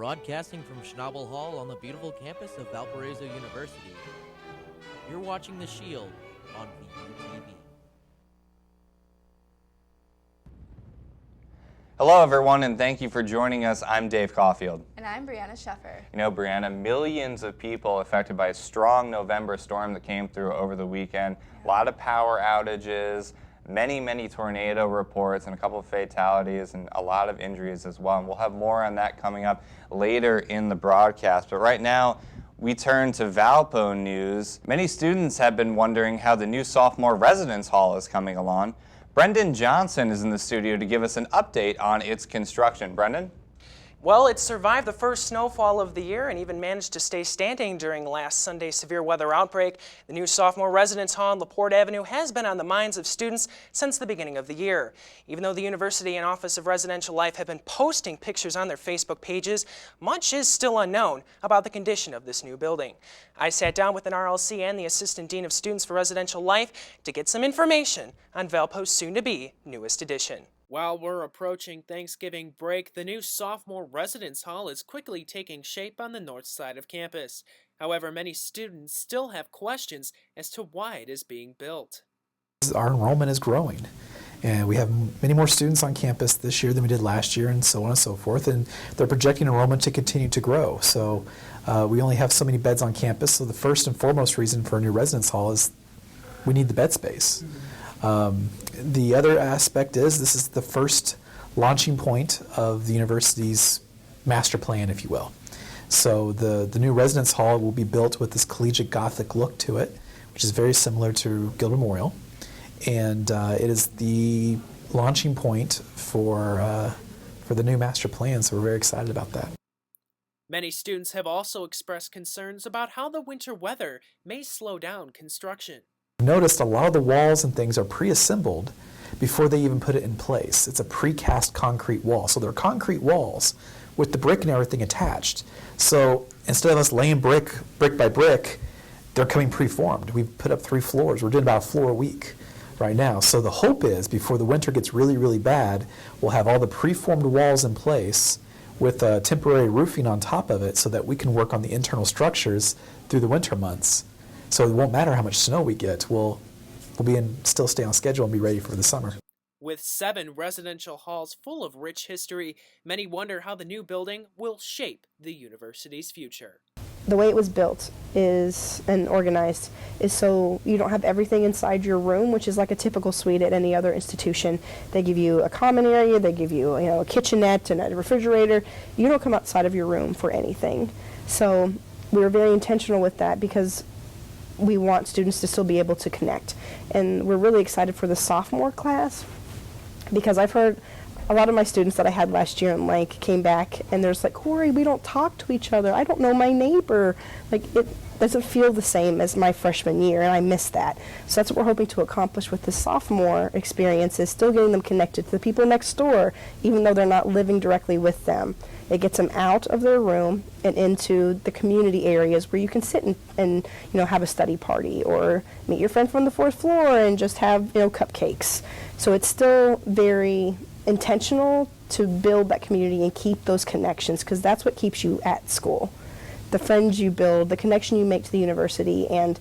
broadcasting from Schnabel Hall on the beautiful campus of Valparaiso University. You're watching The Shield on VUTV. Hello everyone, and thank you for joining us. I'm Dave Caulfield. And I'm Briana Scheffer. You know, Briana, millions of people affected by a strong November storm that came through over the weekend. A lot of power outages, many tornado reports, and a couple of fatalities, and a lot of injuries as well. And we'll have more on that coming up later in the broadcast. But right now, we turn to Valpo news. Many students have been wondering how the new sophomore residence hall is coming along. Brendan Johnson is in the studio to give us an update on its construction. Brendan? Well, it survived the first snowfall of the year and even managed to stay standing during last Sunday's severe weather outbreak. The new sophomore residence hall on LaPorte Avenue has been on the minds of students since the beginning of the year. Even though the University and Office of Residential Life have been posting pictures on their Facebook pages, much is still unknown about the condition of this new building. I sat down with an RLC and the Assistant Dean of Students for Residential Life to get some information on Valpo's soon-to-be newest addition. While we're approaching Thanksgiving break, the new sophomore residence hall is quickly taking shape on the north side of campus. However, many students still have questions as to why it is being built. Our enrollment is growing, and we have many more students on campus this year than we did last year, and so on and so forth, and they're projecting enrollment to continue to grow. So we only have so many beds on campus, so the first and foremost reason for a new residence hall is we need the bed space. The other aspect is this is the first launching point of the university's master plan, if you will. So the new residence hall will be built with this collegiate Gothic look to it, which is very similar to Guild Memorial. And it is the launching point for the new master plan, so we're very excited about that. Many students have also expressed concerns about how the winter weather may slow down construction. Noticed a lot of the walls and things are pre-assembled before they even put it in place. It's a precast concrete wall. So they're concrete walls with the brick and everything attached. So instead of us laying brick by brick, they're coming preformed. We've put up 3 floors. We're doing about a floor a week right now. So the hope is before the winter gets really bad, we'll have all the preformed walls in place with temporary roofing on top of it so that we can work on the internal structures through the winter months. So it won't matter how much snow we get. We'll still stay on schedule and be ready for the summer. With 7 residential halls full of rich history, many wonder how the new building will shape the university's future. The way it was built and organized is so you don't have everything inside your room, which is like a typical suite at any other institution. They give you a common area, they give you, a kitchenette and a refrigerator. You don't come outside of your room for anything. So we were very intentional with that because we want students to still be able to connect. And we're really excited for the sophomore class because I've heard a lot of my students that I had last year and came back and there's Corey, we don't talk to each other. I don't know my neighbor. It doesn't feel the same as my freshman year, and I miss that. So that's what we're hoping to accomplish with the sophomore experience, is still getting them connected to the people next door, even though they're not living directly with them. It gets them out of their room and into the community areas where you can sit and have a study party or meet your friend from the 4th floor and just have cupcakes. So it's still very intentional to build that community and keep those connections, because that's what keeps you at school. The friends you build, the connection you make to the university, and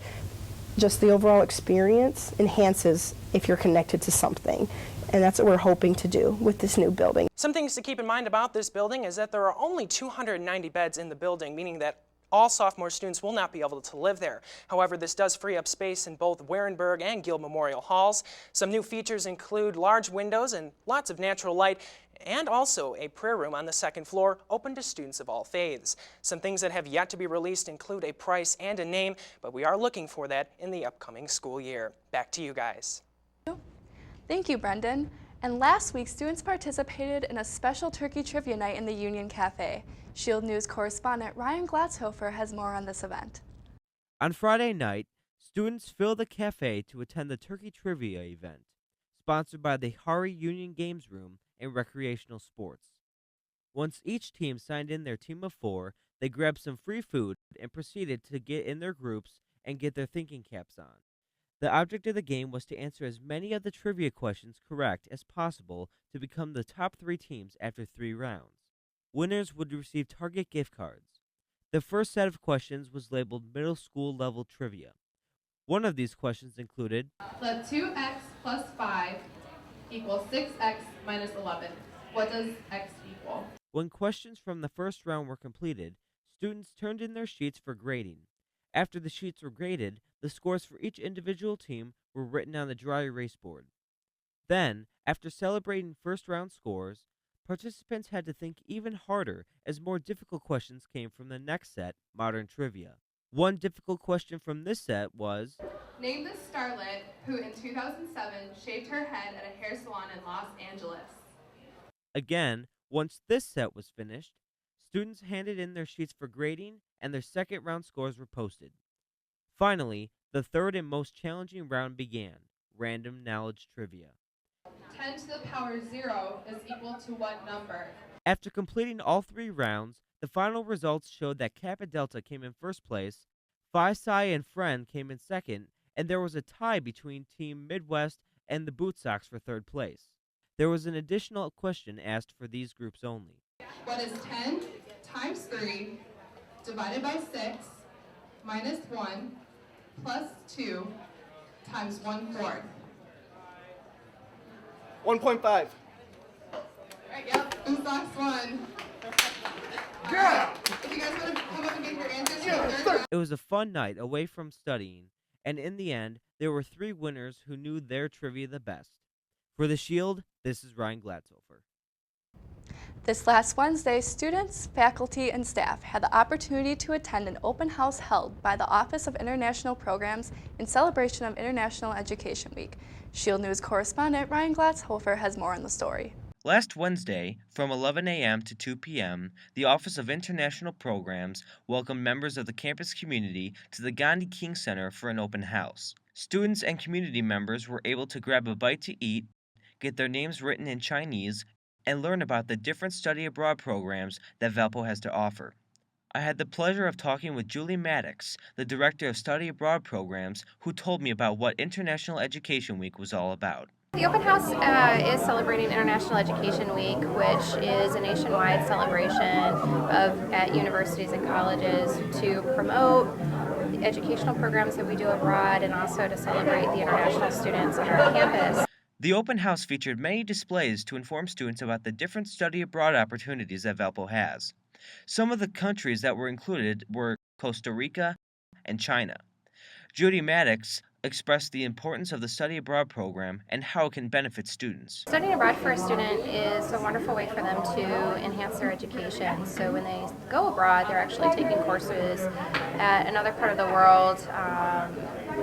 just the overall experience enhances if you're connected to something. And that's what we're hoping to do with this new building. Some things to keep in mind about this building is that there are only 290 beds in the building, meaning that all sophomore students will not be able to live there. However, this does free up space in both Warenberg and Guild Memorial halls. Some new features include large windows and lots of natural light, and also a prayer room on the 2nd floor open to students of all faiths. Some things that have yet to be released include a price and a name, but we are looking for that in the upcoming school year. Back to you guys. Thank you, Brendan. And last week, students participated in a special turkey trivia night in the Union Cafe. Shield News correspondent Ryan Glatzhofer has more on this event. On Friday night, students filled the cafe to attend the turkey trivia event, sponsored by the Hari Union Games Room and Recreational Sports. Once each team signed in their team of 4, they grabbed some free food and proceeded to get in their groups and get their thinking caps on. The object of the game was to answer as many of the trivia questions correct as possible to become the top 3 teams after 3 rounds. Winners would receive Target gift cards. The first set of questions was labeled middle school level trivia. One of these questions included, let 2x plus 5 equals 6x minus 11. What does x equal? When questions from the first round were completed, students turned in their sheets for grading. After the sheets were graded, the scores for each individual team were written on the dry erase board. Then, after celebrating first round scores, participants had to think even harder as more difficult questions came from the next set, modern trivia. One difficult question from this set was, name the starlet who in 2007 shaved her head at a hair salon in Los Angeles. Again, once this set was finished, students handed in their sheets for grading and their second round scores were posted. Finally, the third and most challenging round began, random knowledge trivia. 10 to the power 0 is equal to what number? After completing all 3 rounds, the final results showed that Kappa Delta came in first place, Phi Psi and Friend came in second, and there was a tie between Team Midwest and the Boot Sox for third place. There was an additional question asked for these groups only. What is 10 times 3 divided by 6 minus 1 plus 2 times 1/4? 1.5. Right, yep, Boot Sox won. Yeah! If you guys want to come up and give your answers to the third round. It was a fun night away from studying, and in the end, there were 3 winners who knew their trivia the best. For The Shield, this is Ryan Glatzhofer. This last Wednesday, students, faculty, and staff had the opportunity to attend an open house held by the Office of International Programs in celebration of International Education Week. Shield News correspondent Ryan Glatzhofer has more on the story. Last Wednesday, from 11 a.m. to 2 p.m., the Office of International Programs welcomed members of the campus community to the Gandhi King Center for an open house. Students and community members were able to grab a bite to eat, get their names written in Chinese, and learn about the different study abroad programs that Valpo has to offer. I had the pleasure of talking with Julie Maddox, the Director of Study Abroad Programs, who told me about what International Education Week was all about. The Open House is celebrating International Education Week, which is a nationwide celebration at universities and colleges to promote the educational programs that we do abroad and also to celebrate the international students on our campus. The open house featured many displays to inform students about the different study abroad opportunities that Valpo has. Some of the countries that were included were Costa Rica and China. Judy Maddox expressed the importance of the study abroad program and how it can benefit students. Studying abroad for a student is a wonderful way for them to enhance their education. So when they go abroad, they're actually taking courses at another part of the world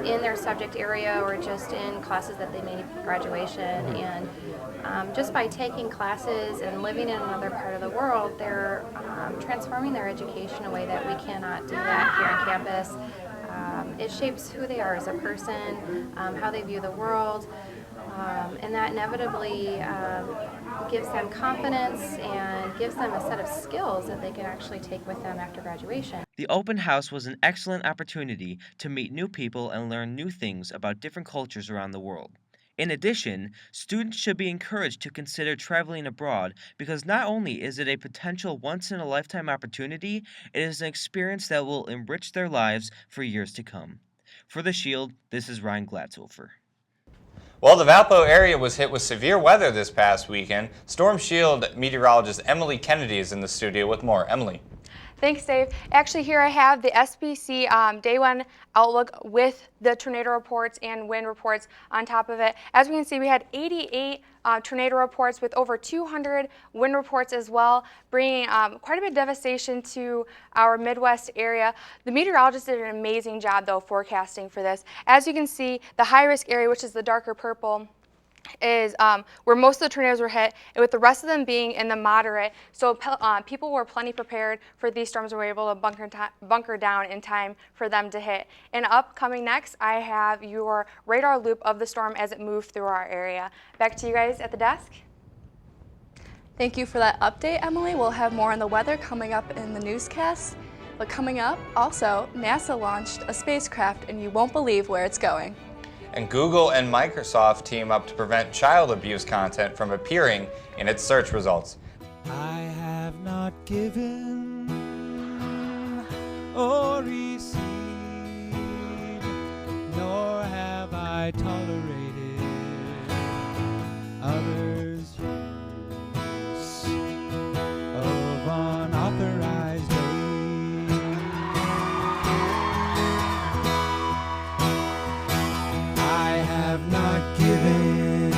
in their subject area or just in classes that they may need for graduation. And just by taking classes and living in another part of the world, they're transforming their education in a way that we cannot do that here on campus. It shapes who they are as a person, how they view the world, and that inevitably gives them confidence and gives them a set of skills that they can actually take with them after graduation. The open house was an excellent opportunity to meet new people and learn new things about different cultures around the world. In addition, students should be encouraged to consider traveling abroad because not only is it a potential once-in-a-lifetime opportunity, it is an experience that will enrich their lives for years to come. For The Shield, this is Ryan Glatzhofer. Well, the Valpo area was hit with severe weather this past weekend. Storm Shield meteorologist Emily Kennedy is in the studio with more. Emily. Thanks, Dave. Actually, here I have the SBC Day 1 outlook with the tornado reports and wind reports on top of it. As we can see, we had 88 tornado reports with over 200 wind reports as well, bringing quite a bit of devastation to our Midwest area. The meteorologists did an amazing job, though, forecasting for this. As you can see, the high-risk area, which is the darker purple, is where most of the tornadoes were hit, and with the rest of them being in the moderate. So people were plenty prepared for these storms and were able to bunker down in time for them to hit. And upcoming next, I have your radar loop of the storm as it moved through our area. Back to you guys at the desk. Thank you for that update, Emily. We'll have more on the weather coming up in the newscast. But coming up, also, NASA launched a spacecraft, and you won't believe where it's going. And Google and Microsoft team up to prevent child abuse content from appearing in its search results. I have not given or received, nor have I tolerated others' use of unauthorized aid. I have not given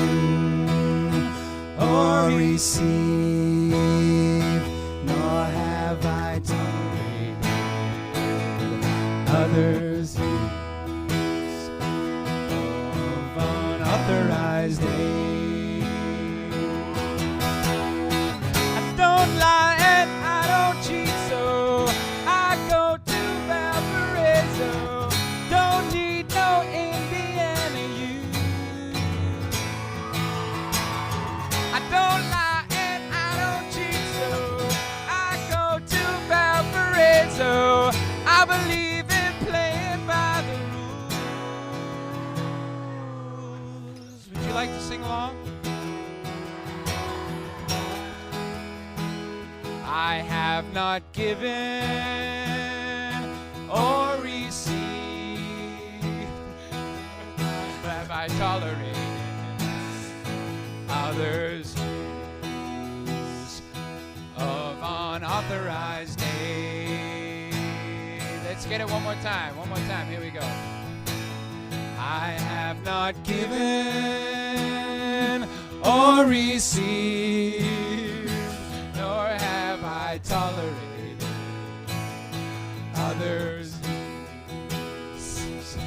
or received, nor have I tolerated others' use of unauthorized aid. I don't lie and I don't cheat, so I go to Valparaiso. Don't need no Indiana youth. I don't lie and I don't cheat, so I go to Valparaiso. I believe in playing by the rules. Would you like to sing along? I have not given or received, have I tolerated others' use of unauthorized aid. Let's get it one more time, here we go. I have not given or received, nor have I tolerated others' use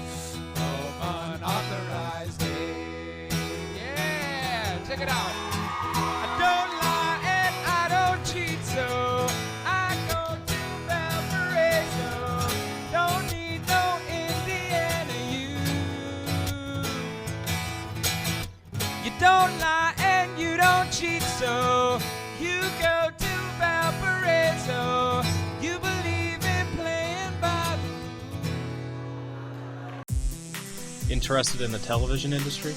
of unauthorized aid. Yeah, check it out. I don't lie and I don't cheat, so I go to Valparaiso. Don't need no Indiana youth. You don't lie and you don't cheat, so you go to Valparaiso. You believe in playing by the rules. Interested in the television industry?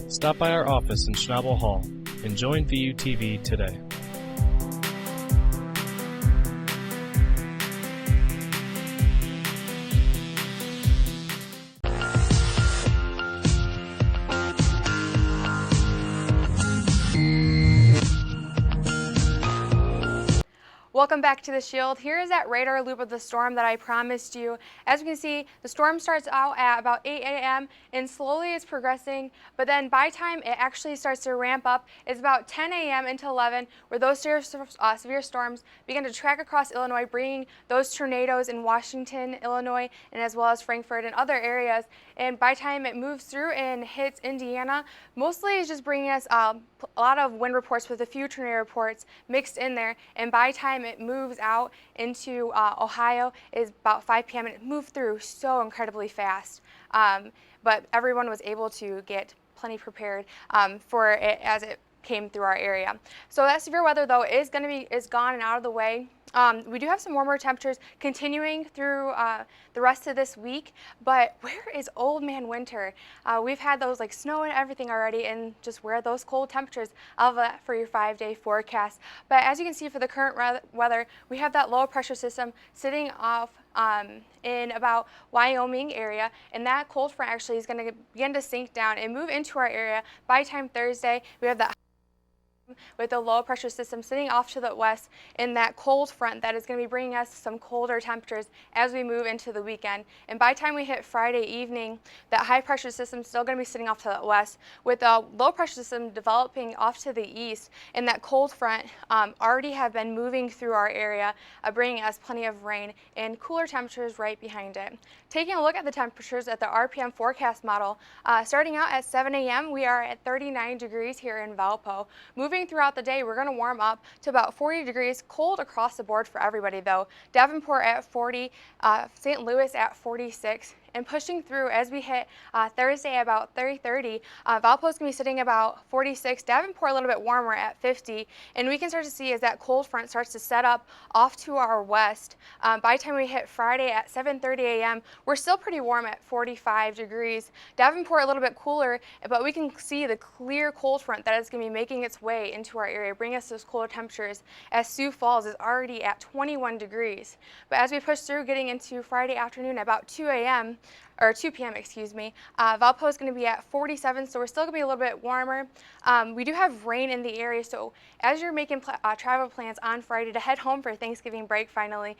Stop by our office in Schnabel Hall and join VUTV today. Welcome back to the Shield. Here is that radar loop of the storm that I promised you. As you can see, the storm starts out at about 8 a.m. and slowly is progressing, but then by time it actually starts to ramp up, it's about 10 a.m. into 11, where those severe storms begin to track across Illinois, bringing those tornadoes in Washington, Illinois, and as well as Frankfort and other areas. And by time it moves through and hits Indiana, mostly it's just bringing us a lot of wind reports with a few tornado reports mixed in there. And by time it moves out into Ohio is about 5 p.m. and it moved through so incredibly fast. But everyone was able to get plenty prepared for it as it came through our area. So that severe weather though is gone and out of the way. We do have some warmer temperatures continuing through the rest of this week, but where is old man winter? We've had those like snow and everything already, and just where are those cold temperatures? I'll have that for your 5-day forecast. But as you can see for the current weather, we have that low pressure system sitting off in about Wyoming area, and that cold front actually is going to begin to sink down and move into our area by time Thursday. We have that with the low pressure system sitting off to the west in that cold front that is going to be bringing us some colder temperatures as we move into the weekend. And by the time we hit Friday evening, that high pressure system is still going to be sitting off to the west with the low pressure system developing off to the east, and that cold front already have been moving through our area, bringing us plenty of rain and cooler temperatures right behind it. Taking a look at the temperatures at the RPM forecast model, starting out at 7 a.m. we are at 39 degrees here in Valpo. Moving throughout the day, we're going to warm up to about 40 degrees, cold across the board for everybody though. Davenport at 40, St. Louis at 46, and pushing through as we hit Thursday about 3:30. Valpo is going to be sitting about 46, Davenport a little bit warmer at 50, and we can start to see as that cold front starts to set up off to our west. By the time we hit Friday at 7:30 a.m., we're still pretty warm at 45 degrees. Davenport a little bit cooler, but we can see the clear cold front that is going to be making its way into our area, bring us those colder temperatures as Sioux Falls is already at 21 degrees. But as we push through, getting into Friday afternoon at about 2 p.m., excuse me, Valpo is going to be at 47, so we're still going to be a little bit warmer. We do have rain in the area, so as you're making travel plans on Friday to head home for Thanksgiving break finally,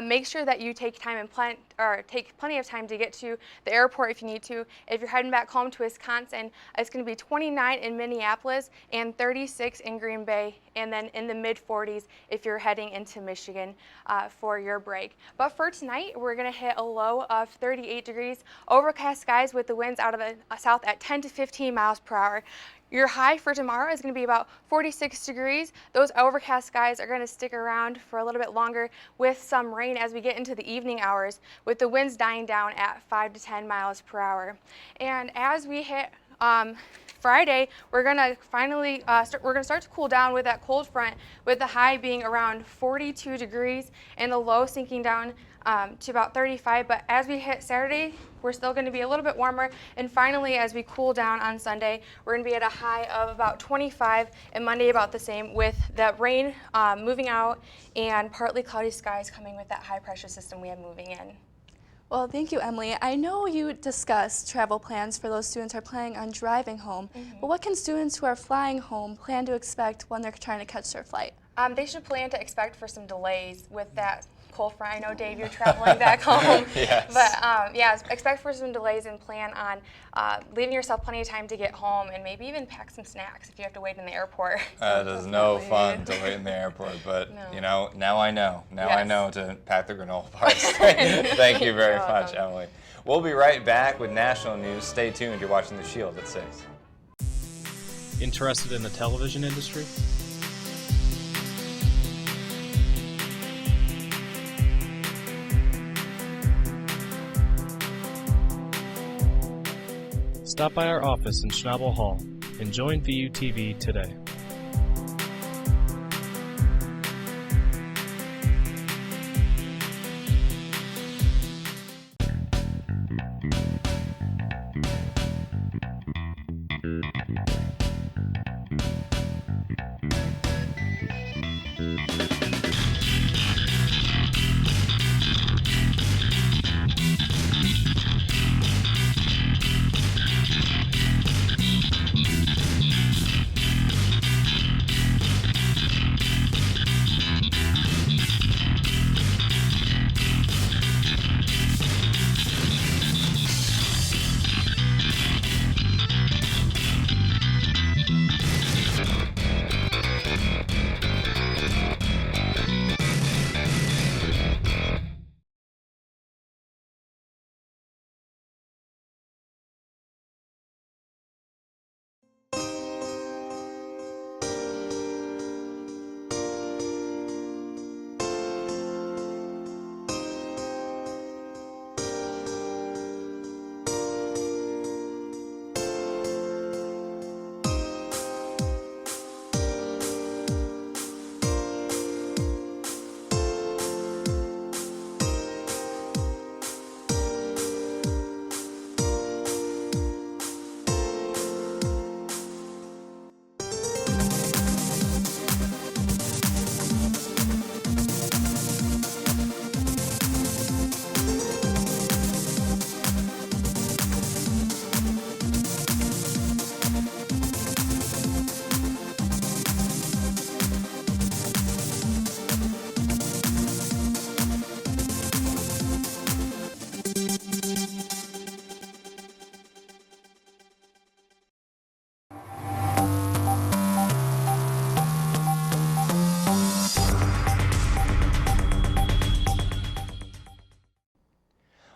make sure that you take time and take plenty of time to get to the airport if you need to. If you're heading back home to Wisconsin, it's going to be 29 in Minneapolis and 36 in Green Bay, and then in the mid-40s if you're heading into Michigan for your break. But for tonight, we're going to hit a low of 38 degrees, overcast skies with the winds out of the south at 10 to 15 miles per hour. Your high for tomorrow is going to be about 46 degrees. Those overcast skies are going to stick around for a little bit longer with some rain as we get into the evening hours, with the winds dying down at 5 to 10 miles per hour. And as we hit Friday, we're going to finally start to cool down with that cold front, with the high being around 42 degrees and the low sinking down to about 35. But as we hit Saturday, we're still going to be a little bit warmer. And finally, as we cool down on Sunday, we're going to be at a high of about 25, and Monday about the same, with that rain moving out and partly cloudy skies coming with that high pressure system we have moving in. Well, thank you, Emily. I know you discussed travel plans for those students who are planning on driving home, but what can students who are flying home plan to expect when they're trying to catch their flight? They should plan to expect for some delays with that cold front. I know, Dave, you're traveling back home. Yes. But yeah, expect for some delays and plan on leaving yourself plenty of time to get home, and maybe even pack some snacks if you have to wait in the airport. It is no fun to wait in the airport, but you know, now I know. Now I know to pack the granola bars. Thank you very much, Emily. We'll be right back with national news. Stay tuned. You're watching The Shield at 6. Interested in the television industry? Stop by our office in Schnabel Hall and join VUTV today.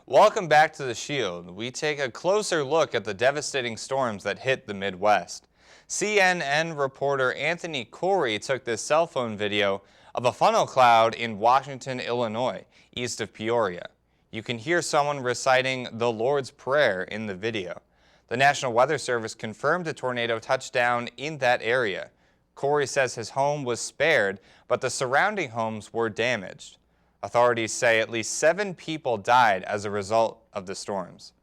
Welcome back to The Shield. We take a closer look at the devastating storms that hit the Midwest. CNN reporter Anthony Corey took this cell phone video of a funnel cloud in Washington, Illinois, east of Peoria. You can hear someone reciting the Lord's Prayer in the video. The National Weather Service confirmed a tornado touchdown in that area. Corey says his home was spared, but the surrounding homes were damaged. Authorities say at least 7 people died as a result of the storms.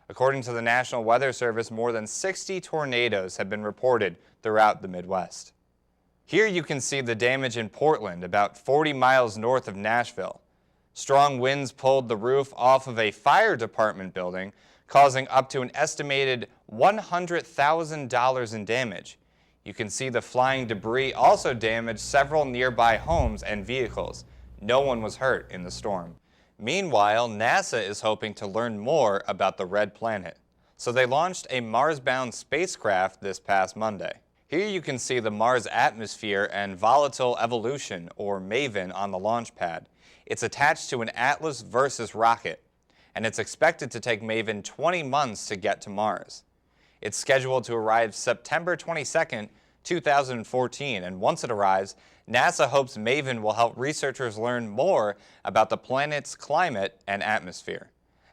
According to the National Weather Service, more than 60 tornadoes have been reported throughout the Midwest. Here you can see the damage in Portland, about 40 miles north of Nashville. Strong winds pulled the roof off of a fire department building, causing up to an estimated $100,000 in damage. You can see the flying debris also damaged several nearby homes and vehicles. No one was hurt in the storm. Meanwhile, NASA is hoping to learn more about the red planet. So they launched a Mars-bound spacecraft this past Monday. Here you can see the Mars atmosphere and volatile evolution, or MAVEN, on the launch pad. It's attached to an Atlas Versus rocket, and it's expected to take MAVEN 20 months to get to Mars. It's scheduled to arrive September 22nd, 2014, and once it arrives, NASA hopes MAVEN will help researchers learn more about the planet's climate and atmosphere.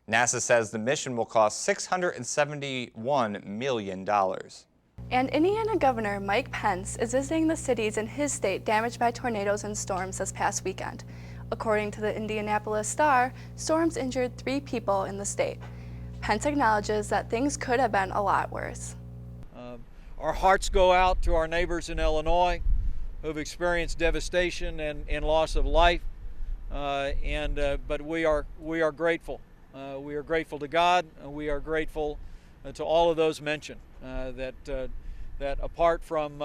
NASA says the mission will cost $671 million. And Indiana Governor Mike Pence is visiting the cities in his state damaged by tornadoes and storms this past weekend. According to the Indianapolis Star, storms injured 3 people in the state. Pence acknowledges that things could have been a lot worse. Our hearts go out to our neighbors in Illinois who've experienced devastation and loss of life, but we are grateful. We are grateful to God, and we are grateful to all of those mentioned, that apart from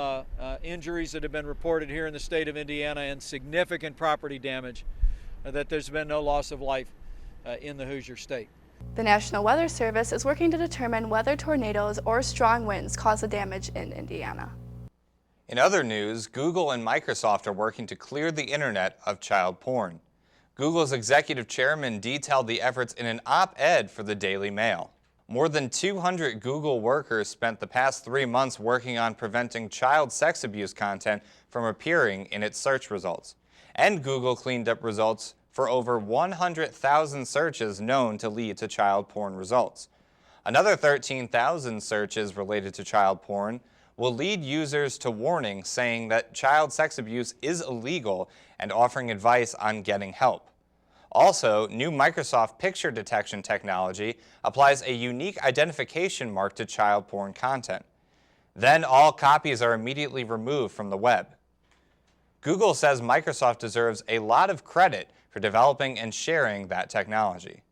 injuries that have been reported here in the state of Indiana and significant property damage, that there's been no loss of life in the Hoosier State. The National Weather Service is working to determine whether tornadoes or strong winds cause the damage in Indiana. In other news, Google and Microsoft are working to clear the internet of child porn. Google's executive chairman detailed the efforts in an op-ed for the Daily Mail. More than 200 Google workers spent the past 3 months working on preventing child sex abuse content from appearing in its search results. And Google cleaned up results for over 100,000 searches known to lead to child porn results. Another 13,000 searches related to child porn will lead users to warnings saying that child sex abuse is illegal and offering advice on getting help. Also, new Microsoft picture detection technology applies a unique identification mark to child porn content. Then all copies are immediately removed from the web. Google says Microsoft deserves a lot of credit for developing and sharing that technology.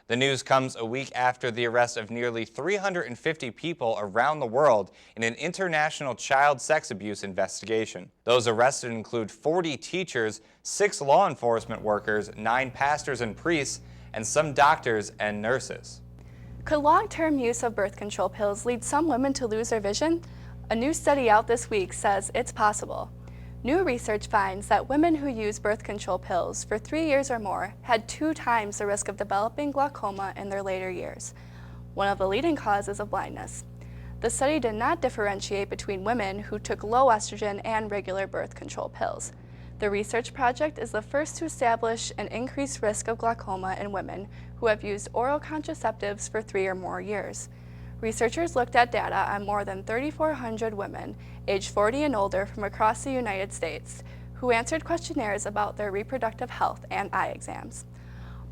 The news comes a week after the arrest of nearly 350 people around the world in an international child sex abuse investigation. Those arrested include 40 teachers, 6 law enforcement workers, 9 pastors and priests, and some doctors and nurses. Could long-term use of birth control pills lead some women to lose their vision? A new study out this week says it's possible. New research finds that women who use birth control pills for 3 years or more had 2 times the risk of developing glaucoma in their later years, one of the leading causes of blindness. The study did not differentiate between women who took low estrogen and regular birth control pills. The research project is the first to establish an increased risk of glaucoma in women who have used oral contraceptives for 3 or more years. Researchers looked at data on more than 3,400 women aged 40 and older from across the United States who answered questionnaires about their reproductive health and eye exams.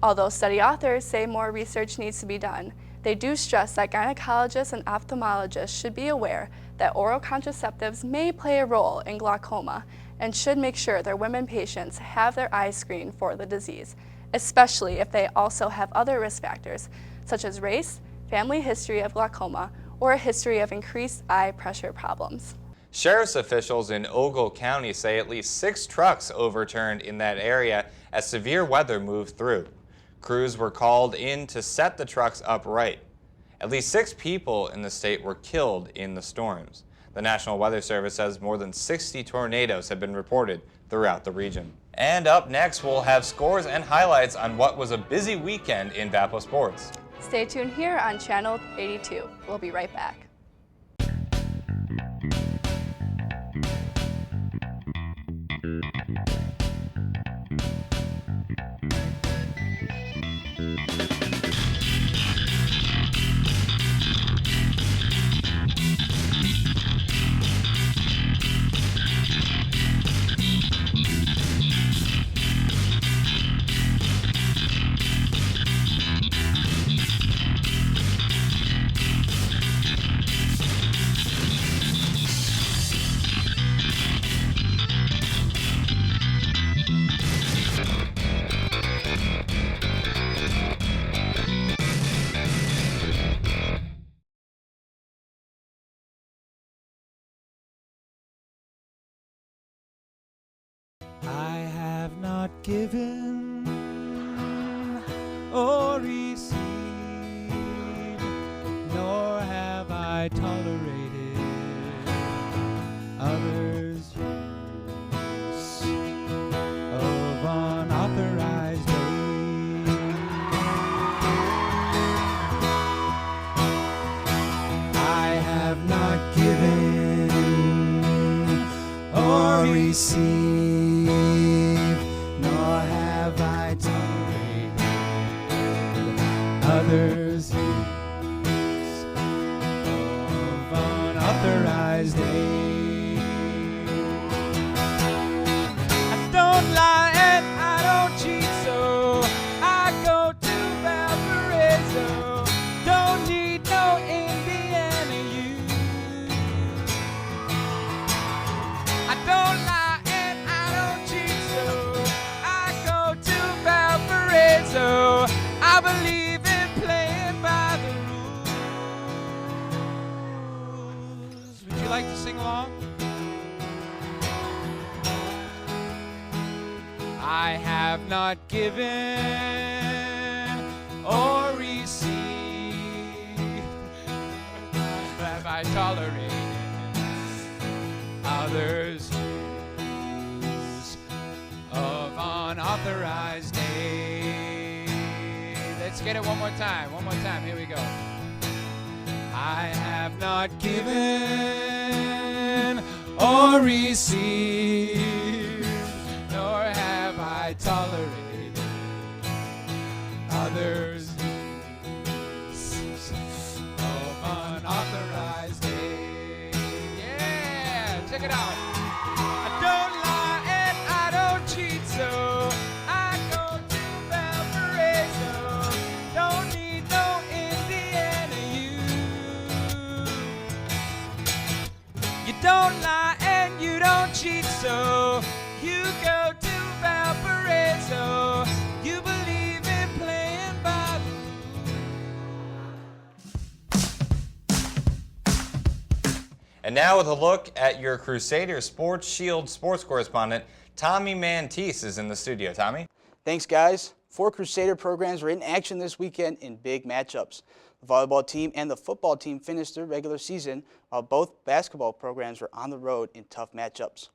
Although study authors say more research needs to be done, they do stress that gynecologists and ophthalmologists should be aware that oral contraceptives may play a role in glaucoma and should make sure their women patients have their eyes screened for the disease, especially if they also have other risk factors such as race, family history of glaucoma, or a history of increased eye pressure problems. Sheriff's officials in Ogle County say at least 6 trucks overturned in that area as severe weather moved through. Crews were called in to set the trucks upright. At least 6 people in the state were killed in the storms. The National Weather Service says more than 60 tornadoes have been reported throughout the region. And up next, we'll have scores and highlights on what was a busy weekend in Valpo sports. Stay tuned here on Channel 82. We'll be right back. I have not given or received, nor have I tolerated others' use of unauthorized aid. I have not given or received, nor have I tolerated others' use of unauthorized aid. I don't lie and I don't cheat, so I go to Valparaiso. Don't need no Indiana youth. I don't lie and I don't cheat, so I go to Valparaiso. I believe in playing by the rules. Would you like to sing along? I have not given or received, have I tolerated others' use of unauthorized aid. Let's get it one more time, here we go. I have not given or received, nor have I tolerated others' use of unauthorized aid. Yeah, check it out. I don't lie and I don't cheat, so I go to Valparaiso. Don't need no Indiana youth. You don't lie and you don't cheat, so you go to Valparaiso. You believe in playing by the And now with a look at your Crusader Sports Shield sports correspondent, Tommy Mantice is in the studio. Tommy? Thanks, guys. 4 Crusader programs were in action this weekend in big matchups. The volleyball team and the football team finished their regular season, while both basketball programs were on the road in tough matchups.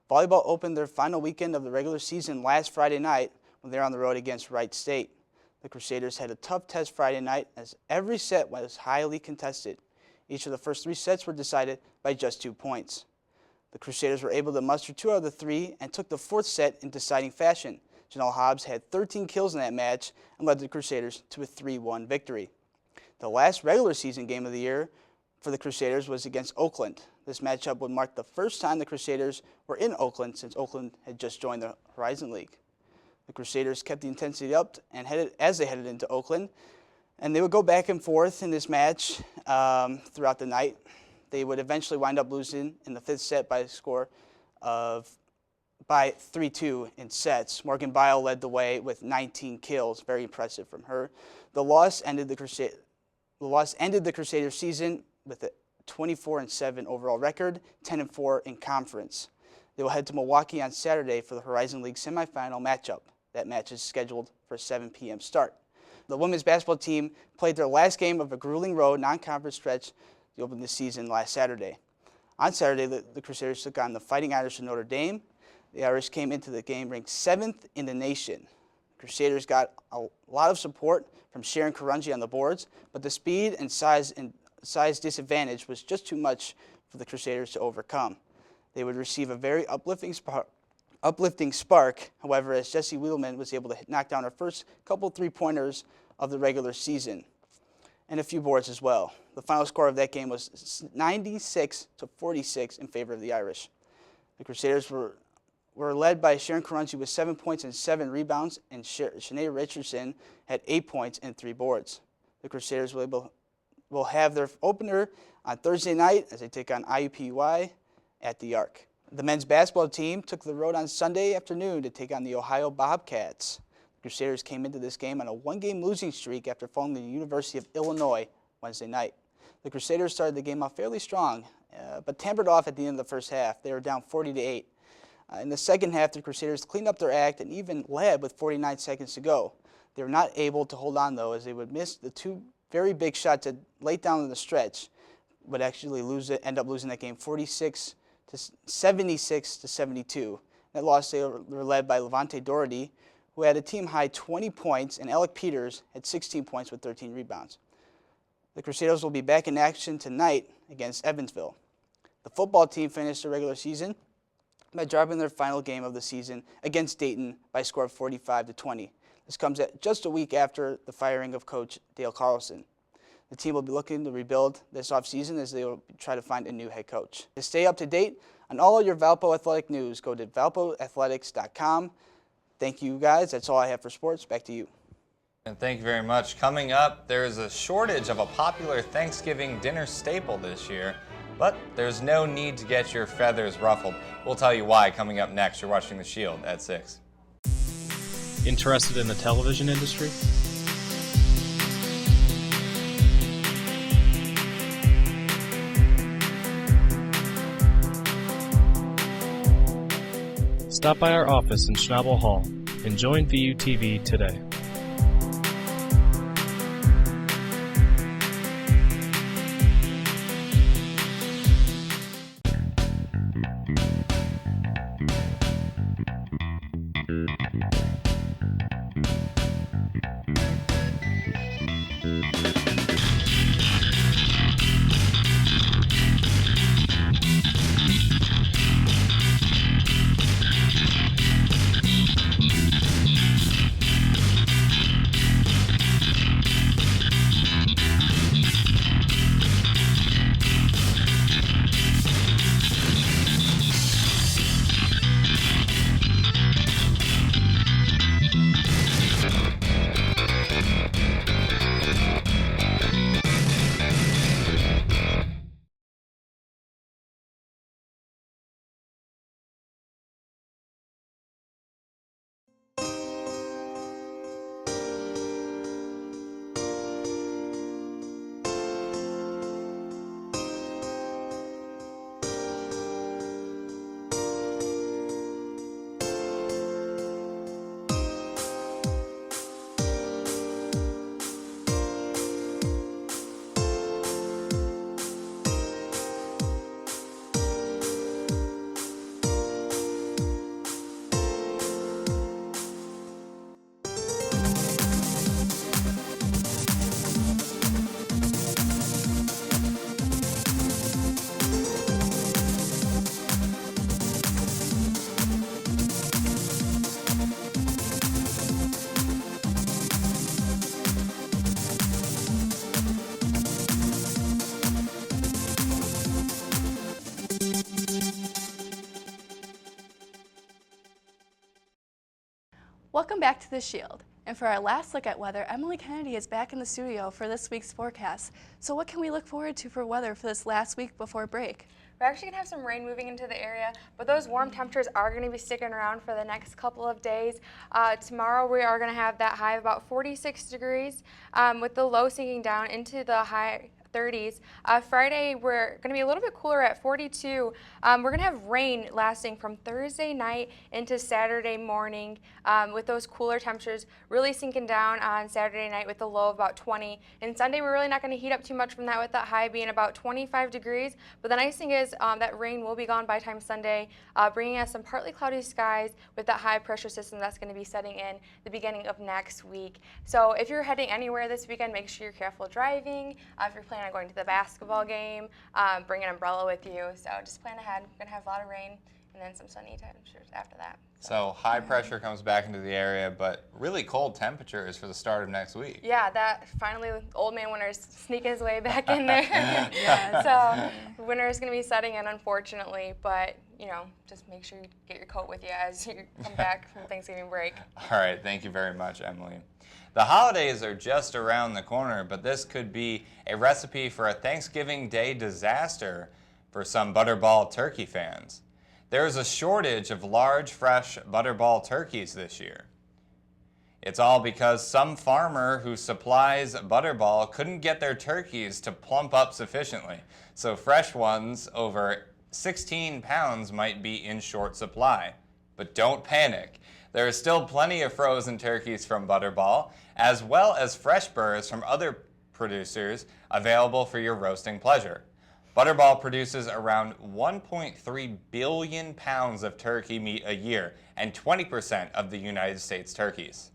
Volleyball opened their final weekend of the regular season last Friday night when they were on the road against Wright State. The Crusaders had a tough test Friday night as every set was highly contested. Each of the first 3 sets were decided by just 2 points. The Crusaders were able to muster 2 out of the 3 and took the 4th set in deciding fashion. Janelle Hobbs had 13 kills in that match and led the Crusaders to a 3-1 victory. The last regular season game of the year for the Crusaders was against Oakland. This matchup would mark the first time the Crusaders were in Oakland since Oakland had just joined the Horizon League. The Crusaders kept the intensity up and as they headed into Oakland, and they would go back and forth in this match throughout the night. They would eventually wind up losing in the 5th set by a score of by 3-2 in sets. Morgan Bile led the way with 19 kills, very impressive from her. The loss ended the Crusaders season with a 24-7 overall record, 10-4 in conference. They will head to Milwaukee on Saturday for the Horizon League semifinal matchup. That match is scheduled for a 7 p.m. start. The women's basketball team played their last game of a grueling road non-conference stretch to open the season last Saturday. On Saturday, the Crusaders took on the Fighting Irish of Notre Dame. The Irish came into the game ranked 7th in the nation. Crusaders got a lot of support from Sharon Karunji on the boards, but the speed and size disadvantage was just too much for the Crusaders to overcome. They would receive a very uplifting uplifting spark, however, as Jesse Wheelman was able to knock down her first couple three-pointers of the regular season, and a few boards as well. The final score of that game was 96-46 in favor of the Irish. The Crusaders were led by Sharon Karunji with 7 points and 7 rebounds, and Shanae Richardson had 8 points and 3 boards. The Crusaders will have their opener on Thursday night as they take on IUPUI at the Arc. The men's basketball team took the road on Sunday afternoon to take on the Ohio Bobcats. The Crusaders came into this game on a one-game losing streak after falling to the University of Illinois Wednesday night. The Crusaders started the game off fairly strong, but tampered off at the end of the first half. They were down 40-8. In the second half, the Crusaders cleaned up their act and even led with 49 seconds to go. They were not able to hold on, though, as they would miss the 2 very big shots that late down in the stretch, would actually end up losing that game 76-72. That loss, they were led by Levante Doherty, who had a team-high 20 points, and Alec Peters had 16 points with 13 rebounds. The Crusaders will be back in action tonight against Evansville. The football team finished the regular season by dropping their final game of the season against Dayton by a score of 45-20. This comes at just a week after the firing of Coach Dale Carlson. The team will be looking to rebuild this offseason as they will try to find a new head coach. To stay up to date on all your Valpo athletic news, go to valpoathletics.com. Thank you, guys. That's all I have for sports. Back to you. And thank you very much. Coming up, there is a shortage of a popular Thanksgiving dinner staple this year, but there's no need to get your feathers ruffled. We'll tell you why coming up next. You're watching The Shield at 6. Interested in the television industry? Stop by our office in Schnabel Hall and join VUTV today. Welcome back to The Shield. And for our last look at weather, Emily Kennedy is back in the studio for this week's forecast. So what can we look forward to for weather for this last week before break? We're actually going to have some rain moving into the area, but those warm temperatures are going to be sticking around for the next couple of days. Tomorrow we are going to have that high of about 46 degrees with the low sinking down into the high 30s. Friday, we're going to be a little bit cooler at 42. We're going to have rain lasting from Thursday night into Saturday morning with those cooler temperatures really sinking down on Saturday night with the low of about 20. And Sunday, we're really not going to heat up too much from that with that high being about 25 degrees. But the nice thing is that rain will be gone by time Sunday, bringing us some partly cloudy skies with that high pressure system that's going to be setting in the beginning of next week. So if you're heading anywhere this weekend, make sure you're careful driving. If you're planning on going to the basketball game, bring an umbrella with you. So just plan ahead. We're going to have a lot of rain and then some sunny temperatures after that. So high pressure comes back into the area, but really cold temperatures for the start of next week. Yeah, that finally old man winter's sneaking his way back in there. So winter is going to be setting in, unfortunately, but just make sure you get your coat with you as you come back from Thanksgiving break. All right, thank you very much, Emily. The holidays are just around the corner, but this could be a recipe for a Thanksgiving Day disaster for some Butterball turkey fans. There is a shortage of large, fresh Butterball turkeys this year. It's all because some farmer who supplies Butterball couldn't get their turkeys to plump up sufficiently, so fresh ones over 16 pounds might be in short supply. But don't panic. There is still plenty of frozen turkeys from Butterball, as well as fresh burrs from other producers available for your roasting pleasure. Butterball produces around 1.3 billion pounds of turkey meat a year, and 20% of the United States turkeys.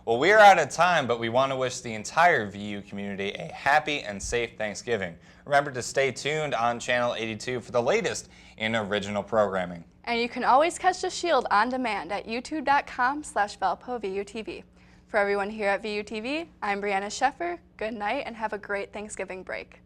Well, we are out of time, but we want to wish the entire VU community a happy and safe Thanksgiving. Remember to stay tuned on Channel 82 for the latest in original programming. And you can always catch The Shield on demand at youtube.com/ValpoVUTV. For everyone here at VUTV, I'm Briana Scheffer. Good night and have a great Thanksgiving break.